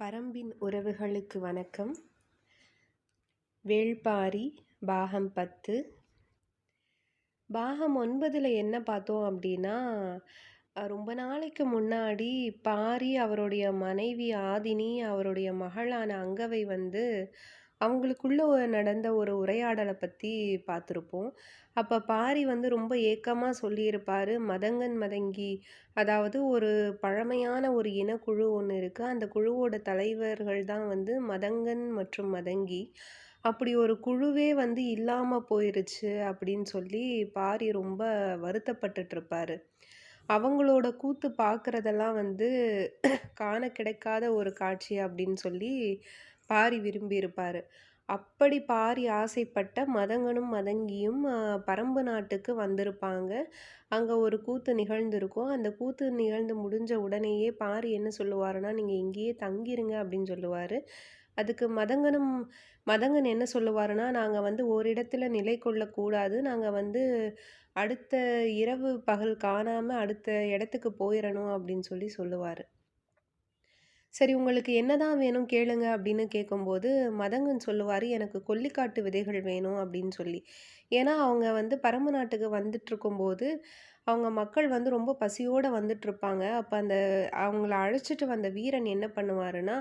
பரம்பின் உறவுகளுக்கு வணக்கம். வேள்பாரி பாகம் 10. பாகம் 9ல் என்ன பார்த்தோம் அப்படின்னா, ரொம்ப நாளைக்கு முன்னாடி பாரி அவருடைய மனைவி ஆதினி அவருடைய மகளான அங்கவை அவங்களுக்குள்ள நடந்த ஒரு உரையாடலை பற்றி பார்த்துருப்போம். அப்போ பாரி ரொம்ப ஏக்கமாக சொல்லியிருப்பார், மதங்கன் மதங்கி, அதாவது ஒரு பழமையான ஒரு இனக்குழு ஒன்று இருக்குது. அந்த குழுவோட தலைவர்கள் தான் மதங்கன் மற்றும் மதங்கி. அப்படி ஒரு குழுவே இல்லாமல் போயிருச்சு அப்படின்னு சொல்லி பாரி ரொம்ப வருத்தப்பட்டுட்ருப்பார். அவங்களோட கூத்து பார்க்குறதெல்லாம் காண கிடைக்காத ஒரு காட்சி அப்படின்னு சொல்லி பாரி விரும்பியிருப்பார். அப்படி பாரி ஆசைப்பட்ட மதங்கனும் மதங்கியும் பரம்பு நாட்டுக்கு வந்திருப்பாங்க. அங்கே ஒரு கூத்து நிகழ்ந்திருக்கும். அந்த கூத்து நிகழ்ந்து முடிஞ்ச உடனேயே பாரி என்ன சொல்லுவாருன்னா, நீங்கள் இங்கேயே தங்கிருங்க அப்படின்னு சொல்லுவார். அதுக்கு மதங்கன் என்ன சொல்லுவாருன்னா, நாங்கள் ஓரிடத்துல நிலை கொள்ளக்கூடாது, நாங்கள் அடுத்த இரவு பகல் காணாமல் அடுத்த இடத்துக்கு போயிடணும் அப்படின்னு சொல்லுவார். சரி, உங்களுக்கு என்னதான் வேணும் கேளுங்க அப்படின்னு கேட்கும்போது மதங்கன் சொல்லுவார், எனக்கு கொல்லிக்காட்டு விதைகள் வேணும் அப்படின்னு சொல்லி. ஏன்னா அவங்க பரம்பு நாட்டுக்கு வந்துட்டுருக்கும்போது அவங்க மக்கள் ரொம்ப பசியோடு வந்துட்டுருப்பாங்க. அப்போ அவங்கள அழைச்சிட்டு வந்த வீரன் என்ன பண்ணுவாருன்னா,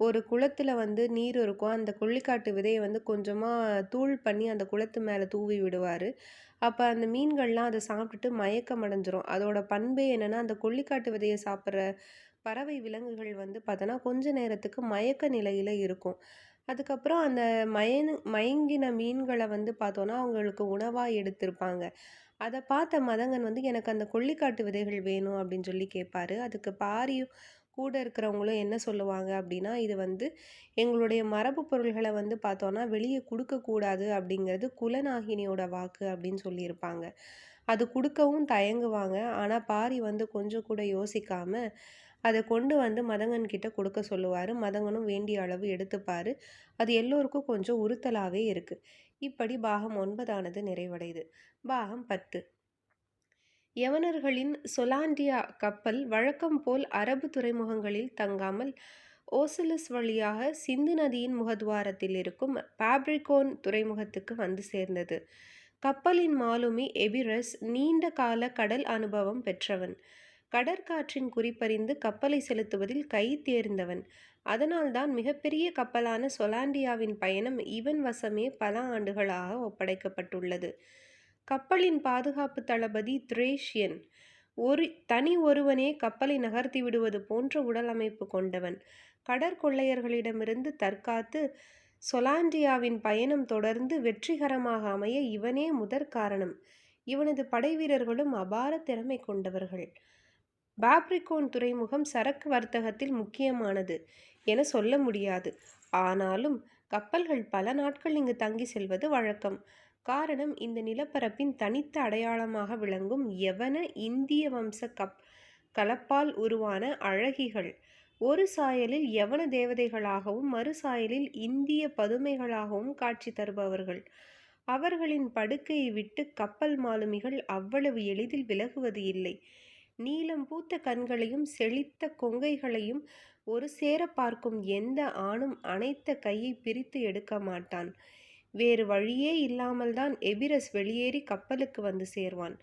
ஒரு குளத்தில் நீர் இருக்கும். அந்த கொல்லிக்காட்டு விதையை கொஞ்சமாக தூள் பண்ணி அந்த குளத்து மேலே தூவி விடுவார். அப்போ அந்த மீன்கள்லாம் அதை சாப்பிட்டுட்டு மயக்கம் அடைஞ்சிரும். அதோட பண்பே என்னென்னா, அந்த கொல்லிக்காட்டு விதையை சாப்பிட்ற பறவை விலங்குகள் பார்த்தோன்னா கொஞ்ச நேரத்துக்கு மயக்க நிலையில் இருக்கும். அதுக்கப்புறம் அந்த மயங்கின மீன்களை பார்த்தோன்னா அவங்களுக்கு உணவாக எடுத்திருப்பாங்க. அதை பார்த்த மதங்கன் எனக்கு அந்த கொல்லிக்காட்டு விதைகள் வேணும் அப்படின்னு சொல்லி கேட்பாரு. அதுக்கு பாரியும் கூட இருக்கிறவங்களும் என்ன சொல்லுவாங்க அப்படின்னா, இது எங்களுடைய மரபு பொருள்களை பார்த்தோன்னா வெளியே கொடுக்கக்கூடாது அப்படிங்கிறது குலநாகினியோட வாக்கு அப்படின்னு சொல்லியிருப்பாங்க. அது கொடுக்கவும் தயங்குவாங்க. ஆனால் பாரி கொஞ்சம் கூட யோசிக்காமல் அதை கொண்டு மதங்கன் கிட்ட கொடுக்க சொல்லுவார். மதங்கனும் வேண்டிய அளவு எடுத்துப்பார். அது எல்லோருக்கும் கொஞ்சம் உறுத்தலாகவே இருக்குது. இப்படி பாகம் 9ஆனது நிறைவடையுது. பாகம் 10. யவனர்களின் சொலாண்டியா கப்பல் வழக்கம் போல் அரபு துறைமுகங்களில் தங்காமல் ஓசலஸ் வழியாக சிந்து நதியின் முகத்வாரத்தில் இருக்கும் பாப்ரிகோன் துறைமுகத்துக்கு சேர்ந்தது. கப்பலின் மாலுமி எபிரஸ் நீண்ட கால கடல் அனுபவம் பெற்றவன். கடற்காற்றின் குறிப்பறிந்து கப்பலை செலுத்துவதில் கை தேர்ந்தவன். அதனால்தான் மிகப்பெரிய கப்பலான சொலாண்டியாவின் பயணம் இவன் வசமே பல ஆண்டுகளாக ஒப்படைக்கப்பட்டுள்ளது. கப்பலின் பாதுகாப்பு தளபதி த்ரேஷியன் ஒருவனே கப்பலை நகர்த்தி விடுவது போன்ற உடல் அமைப்பு கொண்டவன். கடற்கொள்ளையர்களிடமிருந்து தற்காத்து சொலாண்டியாவின் பயணம் தொடர்ந்து வெற்றிகரமாக அமைய இவனே முதற் காரணம். இவனது படைவீரர்களும் அபார திறமை கொண்டவர்கள். பாப்ரிகோன் துறைமுகம் சரக்கு வர்த்தகத்தில் முக்கியமானது என சொல்ல முடியாது. ஆனாலும் கப்பல்கள் பல நாட்கள் இங்கு தங்கி செல்வது வழக்கம். காரணம், இந்த நிலப்பரப்பின் தனித்த அடையாளமாக விளங்கும் யவன இந்திய வம்ச கலப்பால் உருவான அழகிகள் ஒரு சாயலில் யவன தேவதைகளாகவும் மறு சாயலில் இந்திய பதுமைகளாகவும் காட்சி தருபவர்கள். அவர்களின் படுக்கையை விட்டு கப்பல் மாலுமிகள் அவ்வளவு எளிதில் விலகுவது இல்லை. நீலம் பூத்த கண்களையும் செழித்த கொங்கைகளையும் ஒரு சேர பார்க்கும் எந்த ஆணும் அணைத்த கையை பிரித்து எடுக்க மாட்டான். வேறு வழியே இல்லாமல் தான் எபிரஸ் வெளியேறி கப்பலுக்கு சேர்வான்.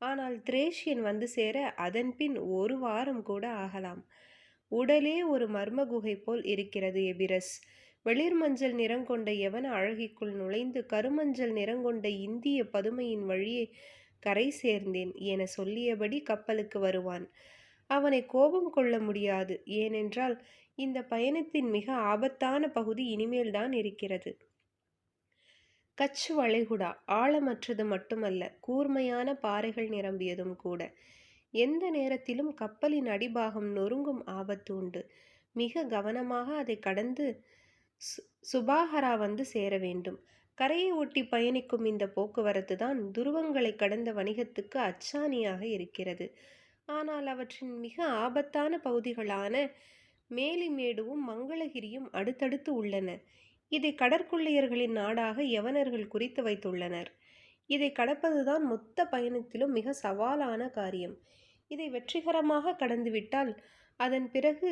ஆனால் த்ரேஷியன் சேர அதன்பின் 1 வாரம் கூட ஆகலாம். உடலே ஒரு மர்ம குகை போல் இருக்கிறது எபிரஸ். வெளிர் மஞ்சள் நிறங்கொண்ட யவன அழகிக்குள் நுழைந்து கருமஞ்சள் நிறங்கொண்ட இந்திய பதுமையின் வழியே கரை சேர்ந்தேன் என சொல்லியபடி கப்பலுக்கு வருவான். அவனை கோபம் கொள்ள முடியாது. ஏனென்றால் இந்த பயணத்தின் மிக ஆபத்தான பகுதி இனிமேல்தான் இருக்கிறது. கட்ச் வளைகுடா ஆழமற்றது மட்டுமல்ல, கூர்மையான பாறைகள் நிரம்பியதும் கூட. எந்த நேரத்திலும் கப்பலின் அடிபாகம் நொறுங்கும் ஆபத்து உண்டு. மிக கவனமாக அதை கடந்து சுபாஹரா சேர வேண்டும். கரையை ஒட்டி பயணிக்கும் இந்த போக்குவரத்து தான் துருவங்களை கடந்த வணிகத்துக்கு அச்சாணியாக இருக்கிறது. ஆனால் அவற்றின் மிக ஆபத்தான பகுதிகளான மேலிமேடுவும் மங்களகிரியும் அடுத்தடுத்து உள்ளன. இதை கடற்கொள்ளையர்களின் நாடாக யவனர்கள் குறித்து வைத்துள்ளனர். இதை கடப்பதுதான் மொத்த பயணத்திலும் மிக சவாலான காரியம். இதை வெற்றிகரமாக கடந்துவிட்டால் அதன் பிறகு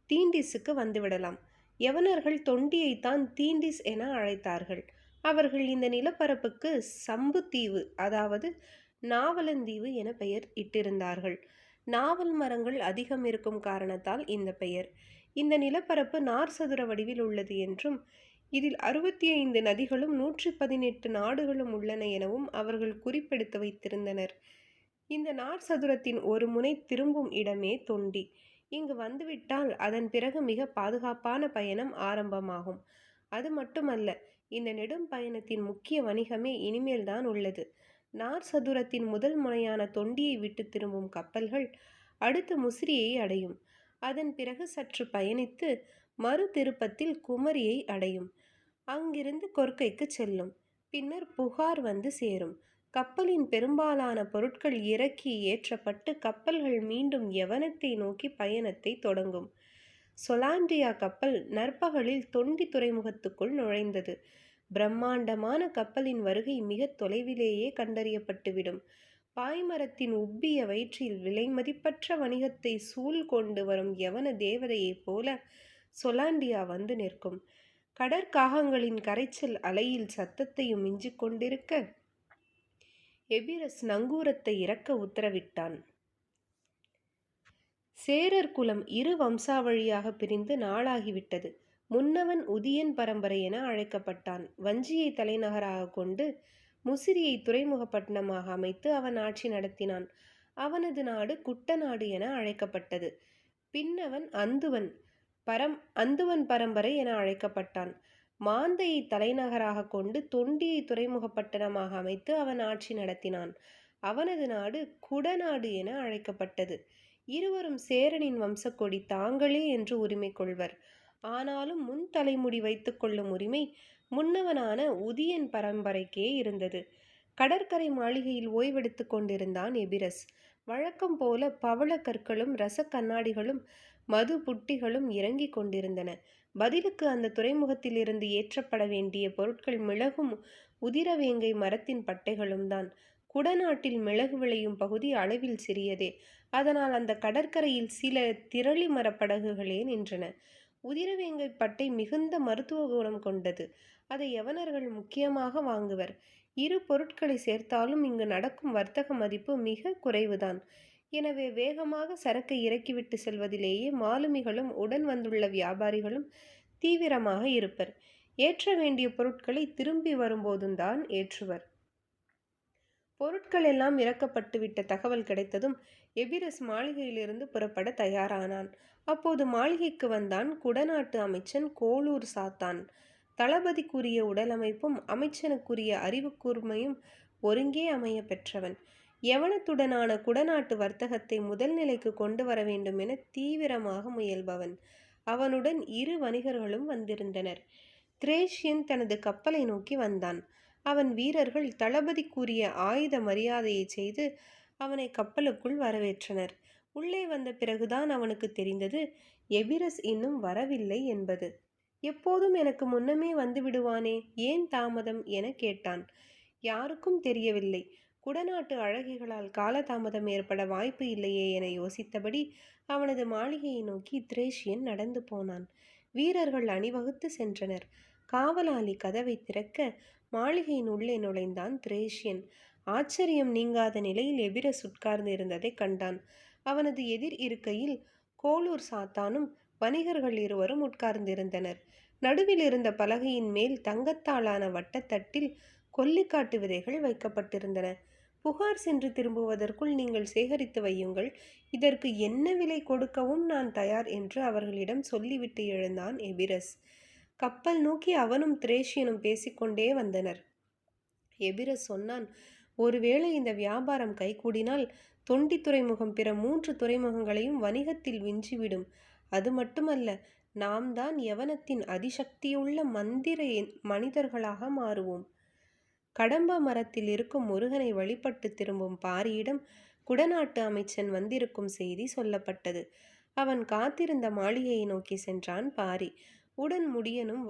தீண்டிஸுக்கு வந்துவிடலாம். யவனர்கள் தொண்டியைத்தான் தீண்டிஸ் என அழைத்தார்கள். அவர்கள் இந்த நிலப்பரப்புக்கு சம்புத்தீவு, அதாவது நாவலந்தீவு என பெயர் இட்டிருந்தார்கள். நாவல் மரங்கள் அதிகம் இருக்கும் காரணத்தால் இந்த பெயர். இந்த நிலப்பரப்பு நார் சதுர வடிவில் உள்ளது என்றும் இதில் 65 நதிகளும் 118 நாடுகளும் உள்ளன எனவும் அவர்கள் குறிப்பெடுத்து வைத்திருந்தனர். இந்த நார் சதுரத்தின் ஒரு முனை திரும்பும் இடமே தொண்டி. இங்கு வந்துவிட்டால் அதன் பிறகு மிக பாதுகாப்பான பயணம் ஆரம்பமாகும். அது மட்டுமல்ல, இந்த நெடும் பயணத்தின் முக்கிய வணிகமே இனிமேல்தான் உள்ளது. நார் சதுரத்தின் முதல் முனையான தொண்டியை விட்டு திரும்பும் கப்பல்கள் அடுத்து முசிறியை அடையும். அதன் பிறகு சற்று பயணித்து மறு திருப்பத்தில் குமரியை அடையும். அங்கிருந்து கொர்க்கைக்கு செல்லும். பின்னர் புகார் வந்து சேரும். கப்பலின் பெரும்பாலான பொருட்கள் இறக்கி ஏற்றப்பட்டு கப்பல்கள் மீண்டும் யவனத்தை நோக்கி பயணத்தை தொடங்கும். சொலாண்டியா கப்பல் நற்பகலில் தொண்டி துறைமுகத்துக்குள் நுழைந்தது. பிரம்மாண்டமான கப்பலின் வருகை மிக தொலைவிலேயே கண்டறியப்பட்டுவிடும். பாய்மரத்தின் உப்பிய வயிற்றில் விலைமதிப்பற்ற வணிகத்தை சூழ் கொண்டு வரும் யவன தேவதையைப் போல சொலாண்டியா வந்து நிற்கும். கடற்காகங்களின் கரைச்சல் அலையில் சத்தத்தையும் மிஞ்சிக் கொண்டிருக்க எபிரஸ் நங்கூரத்தை இறக்க உத்தரவிட்டான். சேரர் குலம் இரு வம்சாவழியாக பிரிந்து நாளாகிவிட்டது. முன்னவன் உதியன் பரம்பரை என அழைக்கப்பட்டான். வஞ்சியை தலைநகராக கொண்டு முசிறியை துறைமுகப்பட்டினமாக அமைத்து அவன் ஆட்சி நடத்தினான். அவனது நாடு குட்டநாடு என அழைக்கப்பட்டது. பின்னவன் அந்துவன் பரம்பரை என அழைக்கப்பட்டான். மாந்தையை தலைநகராக கொண்டு தொண்டியை துறைமுகப்பட்டணமாக அமைத்து அவன் ஆட்சி நடத்தினான். அவனது நாடு குடநாடு என அழைக்கப்பட்டது. இருவரும் சேரனின் வம்சக்கொடி தாங்களே என்று உரிமை கொள்வர். ஆனாலும் முன் தலைமுடி வைத்துக் கொள்ளும் உரிமை முன்னவனான உதியன் பரம்பரைக்கே இருந்தது. கடற்கரை மாளிகையில் ஓய்வெடுத்து கொண்டிருந்தான் எபிரஸ். வழக்கம் போல பவள கற்களும் இரச கண்ணாடிகளும் மது புட்டிகளும் இறங்கிக் கொண்டிருந்தன. பதிலுக்கு அந்த துறைமுகத்தில் இருந்து ஏற்றப்பட வேண்டிய பொருட்கள் மிளகும் உதிரவேங்கை மரத்தின் பட்டைகளும் தான். குடநாட்டில் மிளகு விளையும் பகுதி அளவில் சிறியதே. அதனால் அந்த கடற்கரையில் சில திரளி மரப்படகுகளே நின்றன. உதிரவேங்கை பட்டை மிகுந்த மருத்துவ குணம் கொண்டது. அதை யவனர்கள் முக்கியமாக வாங்குவர். இரு பொருட்களை சேர்த்தாலும் இங்கு நடக்கும் வர்த்தக மதிப்பு மிக குறைவுதான். எனவே வேகமாக சரக்கை இறக்கிவிட்டு செல்வதிலேயே மாலுமிகளும் உடன் வந்துள்ள வியாபாரிகளும் தீவிரமாக இருப்பர். ஏற்ற வேண்டிய பொருட்களை திரும்பி வரும்போதும் தான் ஏற்றுவர். பொருட்கள் எல்லாம் இறக்கப்பட்டுவிட்ட தகவல் கிடைத்ததும் எபிரஸ் மாளிகையிலிருந்து புறப்பட தயாரானான். அப்போது மாளிகைக்கு வந்தான் குடநாட்டு அமைச்சன் கோளூர் சாத்தான். தளபதிக்குரிய உடலமைப்பும் அமைச்சனுக்குரிய அறிவு கூர்மையும் ஒருங்கே அமைய பெற்றவன். யவனத்துடனான குடநாட்டு வர்த்தகத்தை முதல் நிலைக்கு கொண்டு வர வேண்டும் என தீவிரமாக முயல்பவன். அவனுடன் இரு வணிகர்களும் வந்திருந்தனர். திரேஷியன் தனது கப்பலை நோக்கி வந்தான். அவன் வீரர்கள் தளபதிக்குரிய ஆயுத மரியாதையை செய்து அவனை கப்பலுக்குள் வரவேற்றனர். உள்ளே வந்த பிறகுதான் அவனுக்கு தெரிந்தது எபிரஸ் இன்னும் வரவில்லை என்பது. எப்போதும் எனக்கு முன்னமே வந்து விடுவானே, ஏன் தாமதம் என கேட்டான். யாருக்கும் தெரியவில்லை. குடநாட்டு அழகிகளால் காலதாமதம் ஏற்பட வாய்ப்பு இல்லையே என யோசித்தபடி அவனது மாளிகையை நோக்கி திரேஷியன் நடந்து போனான். வீரர்கள் அணிவகுத்து சென்றனர். காவலாளி கதவை திறக்க மாளிகையின் உள்ளே நுழைந்தான் திரேஷியன். ஆச்சரியம் நீங்காத நிலையில் எபிரஸ் உட்கார்ந்து இருந்ததை கண்டான். அவனது எதிர் இருக்கையில் கோளூர் சாத்தானும் வணிகர்கள் இருவரும் உட்கார்ந்திருந்தனர். நடுவில் இருந்த பலகையின் மேல் தங்கத்தாலான வட்டத்தட்டில் கொல்லிக்காட்டு விதைகள் வைக்கப்பட்டிருந்தன. புகார் சென்று திரும்புவதற்குள் நீங்கள் சேகரித்து வையுங்கள், இதற்கு என்ன விலை கொடுக்கவும் நான் தயார் என்று அவர்களிடம் சொல்லிவிட்டு எழுந்தான் எபிரஸ். கப்பல் நோக்கி அவனும் திரேஷியனும் பேசிக்கொண்டே வந்தனர். எபிரஸ் சொன்னான், ஒருவேளை இந்த வியாபாரம் கைகூடினால் தொண்டி துறைமுகம் பிற 3 துறைமுகங்களையும் வணிகத்தில் விஞ்சிவிடும். அது மட்டுமல்ல, நாம் தான் யவனத்தின் அதிசக்தியுள்ள மந்திர மனிதர்களாக மாறுவோம். கடம்ப மரத்தில் இருக்கும் முருகனை வழிபட்டு திரும்பும் பாரியிடம் குடநாட்டு அமைச்சன் வந்திருக்கும் செய்தி சொல்லப்பட்டது. அவன் காத்திருந்த மாளிகையை நோக்கி சென்றான் பாரி. உடன் முடியனும்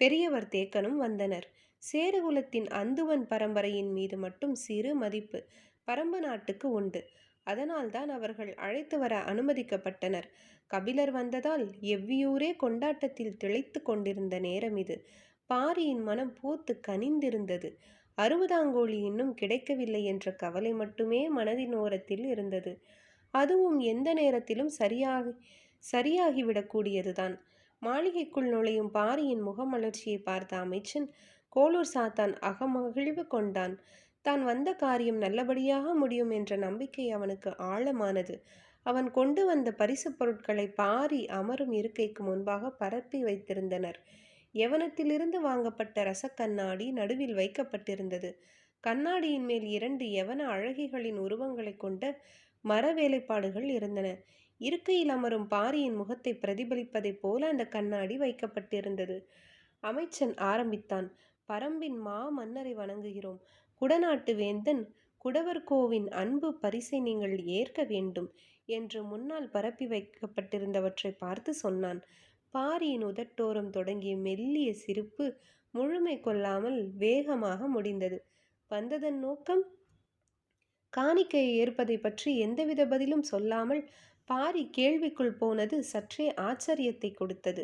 பெரியவர் தேக்கனும் வந்தனர். சேரகுலத்தின் அந்துவன் பரம்பரையின் மீது மட்டும் சிறு மதிப்பு பரம்ப நாட்டுக்கு உண்டு. அதனால்தான் அவர்கள் அழைத்து வர அனுமதிக்கப்பட்டனர். கபிலர் வந்ததால் எவ்வியூரே கொண்டாட்டத்தில் திளைத்து கொண்டிருந்த நேரம் இது. பாரியின் மனம் பூத்து கனிந்திருந்தது. அறுபதாங்கோழி இன்னும் கிடைக்கவில்லை என்ற கவலை மட்டுமே மனதின் ஓரத்தில் இருந்தது. அதுவும் எந்த நேரத்திலும் சரியாகிவிடக்கூடியதுதான். மாளிகைக்குள் நுழையும் பாரியின் முகமலர்ச்சியை பார்த்த அமைச்சன் கோலூர் சாத்தான் அகமகிழ்வு கொண்டான். தான் வந்த காரியம் நல்லபடியாக முடியும் என்ற நம்பிக்கை அவனுக்கு ஆழமானது. அவன் கொண்டு வந்த பரிசு பொருட்களை பாரி அமரும் இருக்கைக்கு முன்பாக பரப்பி வைத்திருந்தனர். யவனத்திலிருந்து வாங்கப்பட்ட ரசக்கண்ணாடி நடுவில் வைக்கப்பட்டிருந்தது. கண்ணாடியின் மேல் 2 யவன அழகிகளின் உருவங்களை கொண்ட மர வேலைப்பாடுகள் இருந்தன. இருக்கையில் அமரும் பாரியின் முகத்தை பிரதிபலிப்பதைப் போல அந்த கண்ணாடி வைக்கப்பட்டிருந்தது. அமைச்சன் ஆரம்பித்தான். பரம்பின் மா மன்னரை வணங்குகிறோம். குடநாட்டு வேந்தன் குடவர்கோவின் அன்பு பரிசை நீங்கள் ஏற்க வேண்டும் என்று முன்னால் பரப்பி வைக்கப்பட்டிருந்தவற்றை பார்த்து சொன்னான். பாரியின் உதட்டோரம் தொடங்கிய மெல்லிய சிரிப்பு முழுமை கொள்ளாமல் வேகமாக முடிந்தது. வந்ததன் நோக்கம்? காணிக்கையை ஏற்பதை பற்றி எந்தவித பதிலும் சொல்லாமல் பாரி கேள்விக்குள் போனது சற்றே ஆச்சரியத்தை கொடுத்தது.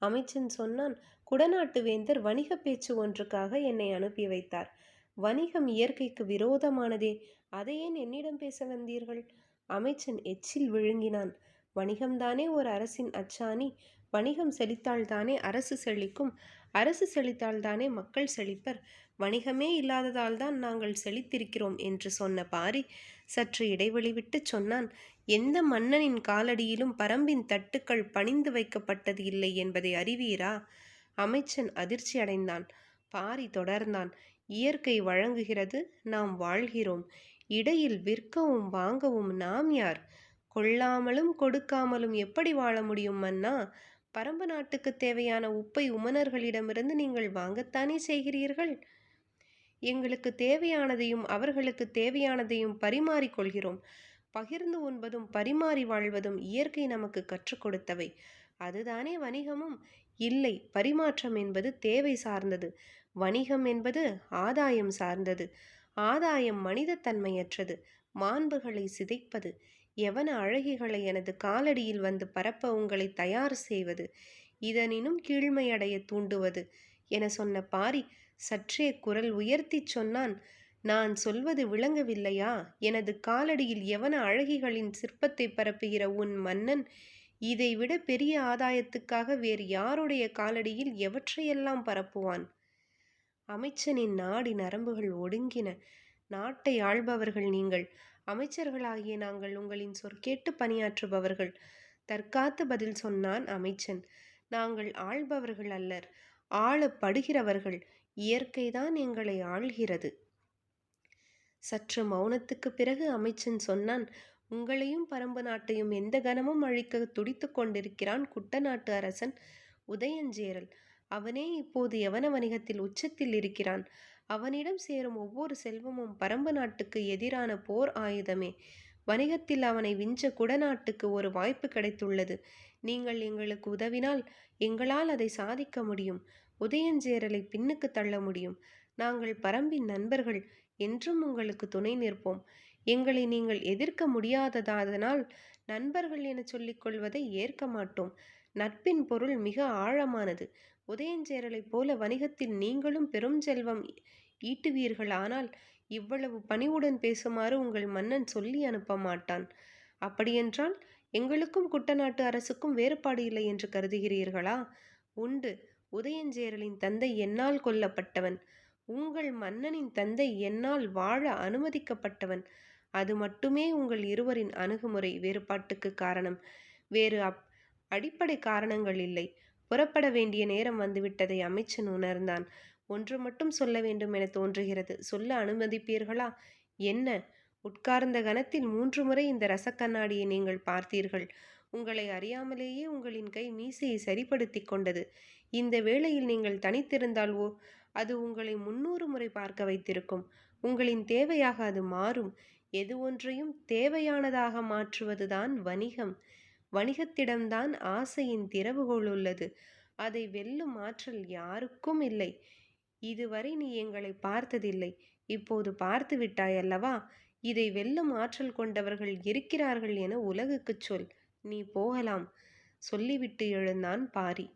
அமைச்சன் சொன்னான், குடநாட்டு வேந்தர் வணிக பேச்சு ஒன்றுக்காக என்னை அனுப்பி வைத்தார். வணிகம் இயற்கைக்கு விரோதமானதே, அதை ஏன் என்னிடம் பேச வந்தீர்கள்? அமைச்சன் எச்சில் விழுங்கினான். வணிகம்தானே ஒரு அரசின் அச்சாணி. வணிகம் செழித்தால்தானே அரசு செழிக்கும். அரசு செழித்தால்தானே மக்கள் செழிப்பர். வணிகமே இல்லாததால் தான் நாங்கள் செழித்திருக்கிறோம் என்று சொன்ன பாரி சற்று இடைவெளி விட்டு சொன்னான், எந்த மன்னனின் காலடியிலும் பரம்பின் தட்டுக்கள் பணிந்து வைக்கப்பட்டது இல்லை என்பதை அறிவீரா? அமைச்சன் அதிர்ச்சி அடைந்தான். பாரி தொடர்ந்தான், இயற்கை வழங்குகிறது, நாம் வாழ்கிறோம். இடையில் விற்கவும் வாங்கவும் நாம் யார்? கொள்ளாமலும் கொடுக்காமலும் எப்படி வாழ முடியும் மன்னா? பரம்பு நாட்டுக்கு தேவையான உப்பை உமனர்களிடமிருந்து நீங்கள் வாங்கத்தானே செய்கிறீர்கள். எங்களுக்கு தேவையானதையும் அவர்களுக்கு தேவையானதையும் பரிமாறிக்கொள்கிறோம். பகிர்ந்து உண்பதும் பரிமாறி வாழ்வதும் இயற்கை நமக்கு கற்றுக் கொடுத்தவை. அதுதானே வணிகமும்? இல்லை, பரிமாற்றம் என்பது தேவை சார்ந்தது. வணிகம் என்பது ஆதாயம் சார்ந்தது. ஆதாயம் மனித தன்மையற்றது, மாண்புகளை சிதைப்பது. யவன அழகிகளை எனது காலடியில் வந்து பரப்ப உங்களை தயார் செய்வது, இதனினும் கீழ்மையடைய தூண்டுவது என சொன்ன பாரி சற்றே குரல் உயர்த்தி சொன்னான், நான் சொல்வது விளங்கவில்லையா? எனது காலடியில் யவன அழகிகளின் சிற்பத்தை பரப்புகிற உன் மன்னன் இதைவிட பெரிய ஆதாயத்துக்காக வேறு யாருடைய காலடியில் எவற்றையெல்லாம் பரப்புவான்? அமைச்சனின் நாடி நரம்புகள் ஒடுங்கின. நாட்டை ஆள்பவர்கள் நீங்கள், அமைச்சர்களாகிய நாங்கள் உங்களின் சொற்கேட்டு பணியாற்றுபவர்கள். தற்காத்து பதில் சொன்னான் அமைச்சன். நாங்கள் ஆள்பவர்கள் அல்லர், ஆளப்படுகிறவர்கள். இயற்கைதான் எங்களை ஆள்கிறது. சற்று மௌனத்துக்கு பிறகு அமைச்சன் சொன்னான், உங்களையும் பரம்பு நாட்டையும் எந்த கணமும் அழிக்க துடித்து கொண்டிருக்கிறான் குட்டநாட்டு அரசன் உதயஞ்சேரல். அவனே இப்போது யவன வணிகத்தில் உச்சத்தில் இருக்கிறான். அவனிடம் சேரும் ஒவ்வொரு செல்வமும் பரம்பு நாட்டுக்கு எதிரான போர் ஆயுதமே. வணிகத்தில் அவனை விஞ்ச குடநாட்டுக்கு ஒரு வாய்ப்பு கிடைத்துள்ளது. நீங்கள் எங்களுக்கு உதவினால் எங்களால் அதை சாதிக்க முடியும். உதயஞ்சேரலை பின்னுக்கு தள்ள முடியும். நாங்கள் பரம்பின் நண்பர்கள், என்றும் உங்களுக்கு துணை நிற்போம். எங்களை நீங்கள் எதிர்க்க முடியாததாதனால் நண்பர்கள் என சொல்லிக் கொள்வதை ஏற்க மாட்டோம். நட்பின் பொருள் மிக ஆழமானது. உதயஞ்சேரலைப் போல வணிகத்தில் நீங்களும் பெரும் செல்வம் ஈட்டுவீர்களானால் இவ்வளவு பணிவுடன் பேசுமாறு உங்கள் மன்னன் சொல்லி அனுப்ப மாட்டான். அப்படியென்றால் எங்களுக்கும் குட்டநாட்டு அரசுக்கும் வேறுபாடு இல்லை என்று கருதுகிறீர்களா? உண்டு. உதயஞ்சேரலின் தந்தை என்னால் கொல்லப்பட்டவன். உங்கள் மன்னனின் தந்தை என்னால் வாழ அனுமதிக்கப்பட்டவன். அது மட்டுமே உங்கள் இருவரின் அணுகுமுறை வேறுபாட்டுக்கு காரணம். வேறு அடிப்படை காரணங்கள் இல்லை. புறப்பட வேண்டிய நேரம் வந்துவிட்டதை அமைச்சன் உணர்ந்தான். ஒன்று மட்டும் சொல்ல வேண்டும் என தோன்றுகிறது. சொல்ல அனுமதிப்பீர்களா? என்ன? உட்கார்ந்த கணத்தில் 3 முறை இந்த ரசக்கண்ணாடியை நீங்கள் பார்த்தீர்கள். உங்களை அறியாமலேயே உங்களின் கை மீசையை சரிப்படுத்தி கொண்டது. இந்த வேளையில் நீங்கள் தனித்திருந்தால் அது உங்களை 300 முறை பார்க்க வைத்திருக்கும். உங்களின் தேவையாக அது மாறும். எது ஒன்றையும் தேவையானதாக மாற்றுவதுதான் வணிகம். வணிகத்திடம்தான் ஆசையின் திறவுகோல் உள்ளது. அதை வெல்லும் ஆற்றல் யாருக்கும் இல்லை. இதுவரை நீ எங்களை பார்த்ததில்லை. இப்போது பார்த்து விட்டாய் அல்லவா? இதை வெல்லும் ஆற்றல் கொண்டவர்கள் இருக்கிறார்கள் என உலகுக்குச் சொல். நீ போகலாம், சொல்லிவிட்டு எழுந்தான் பாரி.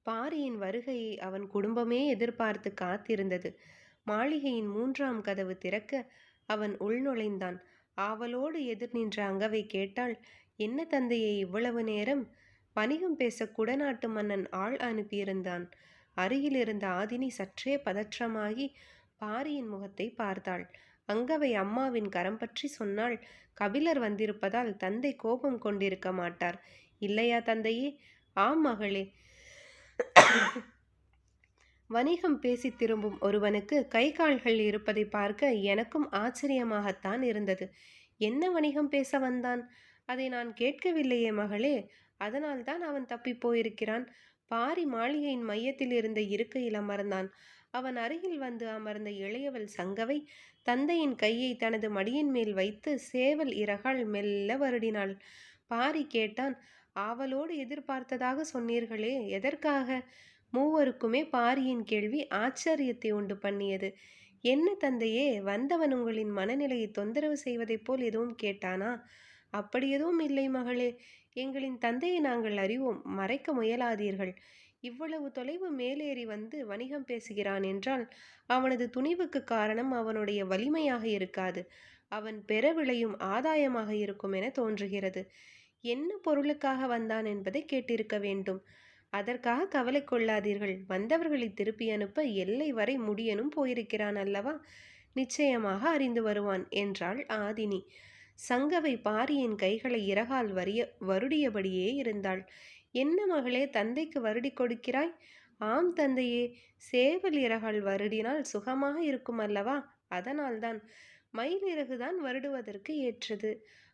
பாரியின் வருகையை அவன் குடும்பமே எதிர்பார்த்து காத்திருந்தது. மாளிகையின் 3ஆம் கதவு திறக்க அவன் உள்நுழைந்தான். ஆவலோடு எதிர் நின்ற அங்கவை கேட்டாள், என்ன தந்தையே இவ்வளவு நேரம்? வணிகம் பேச குடநாட்டு மன்னன் ஆள் அனுப்பியிருந்தான். அருகில் இருந்த ஆதினி சற்றே பதற்றமாகி பாரியின் முகத்தை பார்த்தாள். அங்கவை அம்மாவின் கரம் பற்றி சொன்னாள், கபிலர் வந்திருப்பதால் தந்தை கோபம் கொண்டிருக்க மாட்டார் இல்லையா தந்தையே? ஆம் மகளே. வணிகம் பேசி திரும்பும் ஒருவனுக்கு கை கால்கள் இருப்பதை பார்க்க எனக்கும் ஆச்சரியமாகத்தான் இருந்தது. என்ன வணிகம் பேச வந்தான்? அதை நான் கேட்கவில்லையே மகளே. அதனால்தான் அவன் தப்பி போயிருக்கிறான். பாரி மாளிகையின் மையத்தில் இருந்த இருக்கையில் அமர்ந்தான். அவன் அருகில் வந்து அமர்ந்த இளையவள் சங்கவை தந்தையின் கையை தனது மடியின் மேல் வைத்து சேவல் இறகால் மெல்ல வருடினாள். பாரி கேட்டான், ஆவலோடு எதிர்பார்த்ததாக சொன்னீர்களே, எதற்காக? மூவருக்குமே பாரியின் கேள்வி ஆச்சரியத்தை உண்டு பண்ணியது. என்ன தந்தையே, வந்தவன் உங்களின் மனநிலையை தொந்தரவு செய்வதைப் போல் எதுவும் கேட்டானா? அப்படி எதுவும் இல்லை மகளே. எங்களின் தந்தையை நாங்கள் அறிவோம், மறைக்க முயலாதீர்கள். இவ்வளவு தொலைவு மேலேறி வந்து வணிகம் பேசுகிறான் என்றால் அவனது துணிவுக்கு காரணம் அவனுடைய வலிமையாக இருக்காது, அவன் பெற விளையும் ஆதாயமாக இருக்கும் என தோன்றுகிறது. என்ன பொருளுக்காக வந்தான் என்பதை கேட்டிருக்க வேண்டும். அதற்காக கவலை கொள்ளாதீர்கள். வந்தவர்களை திருப்பி அனுப்ப எல்லை வரை முடியனும் போயிருக்கிறான் அல்லவா? நிச்சயமாக அறிந்து வருவான் என்றாள் ஆதினி. சங்கவை பாரியின் கைகளை இறகால் வருடியபடியே இருந்தாள். என்ன மகளே, தந்தைக்கு வருடி கொடுக்கிறாய்? ஆம் தந்தையே, சேவல் இறகால் வருடினால் சுகமாக இருக்கும் அல்லவா? அதனால்தான். மயில் இறகுதான் வருடுவதற்கு ஏற்றது.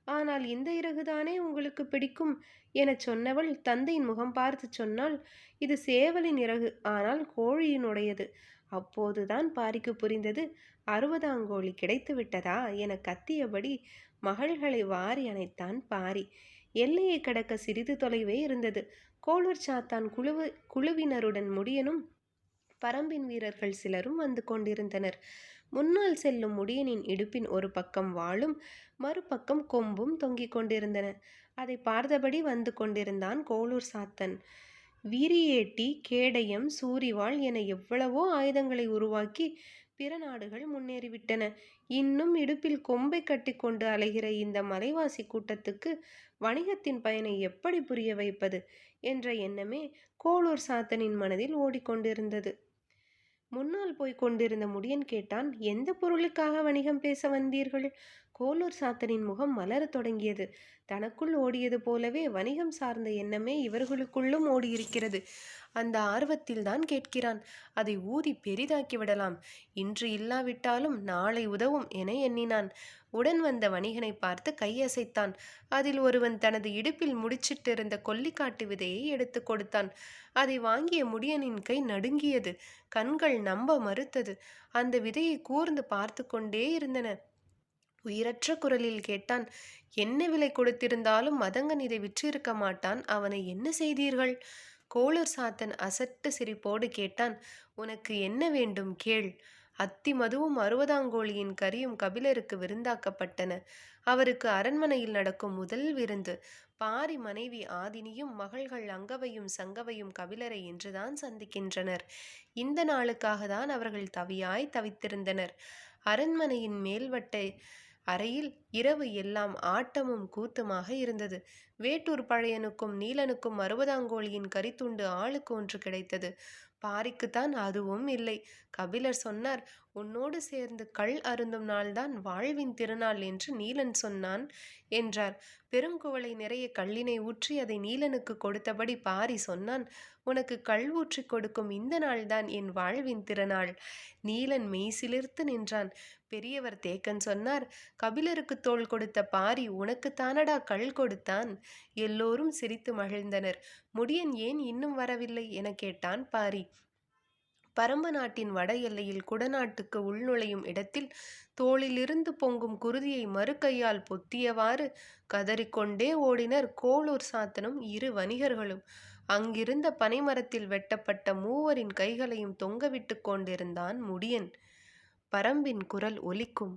ஆனால் இந்த இறகுதானே உங்களுக்கு பிடிக்கும் எனச் சொன்னவள் தந்தையின் முகம் பார்த்து சொன்னாள், இது சேவலின் இறகு, ஆனால் கோழியினுடையது. அப்போதுதான் பாரிக்கு புரிந்தது. 60ஆங்கோழி கிடைத்து விட்டதா என கத்தியபடி மகள்களை வாரி அணைத்தான் பாரி. எல்லையை கடக்க சிறிது தொலைவே இருந்தது. கோளூர் சாத்தான் குழுவினருடன் முடியனும் பரம்பின் வீரர்கள் சிலரும் வந்து கொண்டிருந்தனர். முன்னால் செல்லும் முடியனின் இடுப்பின் ஒரு பக்கம் வாளும் மறுபக்கம் கொம்பும் தொங்கிக் கொண்டிருந்தன. அதை பார்த்தபடி வந்து கொண்டிருந்தான் கோளூர் சாத்தன். வீரியேட்டி, கேடயம், சூரிவாள் என எவ்வளவோ ஆயுதங்களை உருவாக்கி பிற நாடுகள் முன்னேறிவிட்டன. இன்னும் இடுப்பில் கொம்பை கட்டி கொண்டு அலைகிற இந்த மலைவாசி கூட்டத்துக்கு வணிகத்தின் பயனை எப்படி புரிய வைப்பது என்ற எண்ணமே கோளூர் சாத்தனின் மனதில் ஓடிக்கொண்டிருந்தது. முன்னால் போய் கொண்டிருந்த முடியன் கேட்டான், எந்த பொருளுக்காக வணிகம் பேச வந்தீர்கள்? கோளூர் சாத்தனின் முகம் மலரத் தொடங்கியது. தனக்குள் ஓடியது போலவே வணிகம் சார்ந்த எண்ணமே இவர்களுக்குள்ளும் ஓடியிருக்கிறது. அந்த ஆர்வத்தில் தான் கேட்கிறான். அதை ஊதி பெரிதாக்கி விடலாம். இன்று இல்லாவிட்டாலும் நாளை உதவும் என எண்ணினான். உடன் வந்த வணிகனை பார்த்து கையசைத்தான். அதில் ஒருவன் தனது இடுப்பில் முடிச்சிட்டிருந்த கொல்லிக்காட்டு விதையை எடுத்து கொடுத்தான். அதை வாங்கிய முடியனின் கை நடுங்கியது. கண்கள் நம்ப மறுத்தது. அந்த விதையை கூர்ந்து பார்த்து கொண்டே இருந்தன. உயிரற்ற குரலில் கேட்டான், என்ன விலை கொடுத்திருந்தாலும் மதங்கன் இதை விற்றிருக்க மாட்டான். அவனை என்ன செய்தீர்கள்? கோளூர் சாத்தன் அசட்டு சிரிப்போடு கேட்டான், உனக்கு என்ன வேண்டும் கேள். அத்தி மதுவும் 60ஆங்கோழியின் கரியும் கபிலருக்கு விருந்தாக்கப்பட்டன. அவருக்கு அரண்மனையில் நடக்கும் முதல் விருந்து. பாரி மனைவி ஆதினியும் மகள்கள் அங்கவையும் சங்கவையும் கபிலரை இன்றுதான் சந்திக்கின்றனர். இந்த நாளுக்காக தான் அவர்கள் தவியாய் தவித்திருந்தனர். அரண்மனையின் மேல்வட்ட அறையில் இரவு எல்லாம் ஆட்டமும் கூத்துமாக இருந்தது. வேட்டூர் பழையனுக்கும் நீலனுக்கும் 60ஆங்கோழியின் கரித்துண்டு ஆளுக்கு ஒன்று கிடைத்தது. பாரிக்குத்தான் அதுவும் இல்லை. கபிலர் சொன்னார், உன்னோடு சேர்ந்து கள் அருந்தும் நாள்தான் வாழ்வின் திருநாள் என்று நீலன் சொன்னான் என்றார். பெருங்குவளை நிறைய கள்ளினை ஊற்றி அதை நீலனுக்கு கொடுத்தபடி பாரி சொன்னான், உனக்கு கள் ஊற்றி கொடுக்கும் இந்த நாள்தான் என் வாழ்வின் திருநாள். நீலன் மெய்சிலிர்த்து நின்றான். பெரியவர் தேக்கன் சொன்னார், கபிலருக்கு தோள் கொடுத்த பாரி உனக்குத்தானடா கள் கொடுத்தான். எல்லோரும் சிரித்து மகிழ்ந்தனர். முடியன் ஏன் இன்னும் வரவில்லை என கேட்டான் பாரி. பரம்பு நாட்டின் வட எல்லையில் குடநாட்டுக்கு உள்நுழையும் இடத்தில் தோளிலிருந்து பொங்கும் குருதியை மறு கையால் பொத்தியவாறு கதறிக்கொண்டே ஓடினர் கோளூர் சாத்தனும் 2 வணிகர்களும். அங்கிருந்த பனைமரத்தில் வெட்டப்பட்ட மூவரின் கைகளையும் தொங்கவிட்டு கொண்டிருந்தான் முடியன். பரம்பின் குரல் ஒலிக்கும்.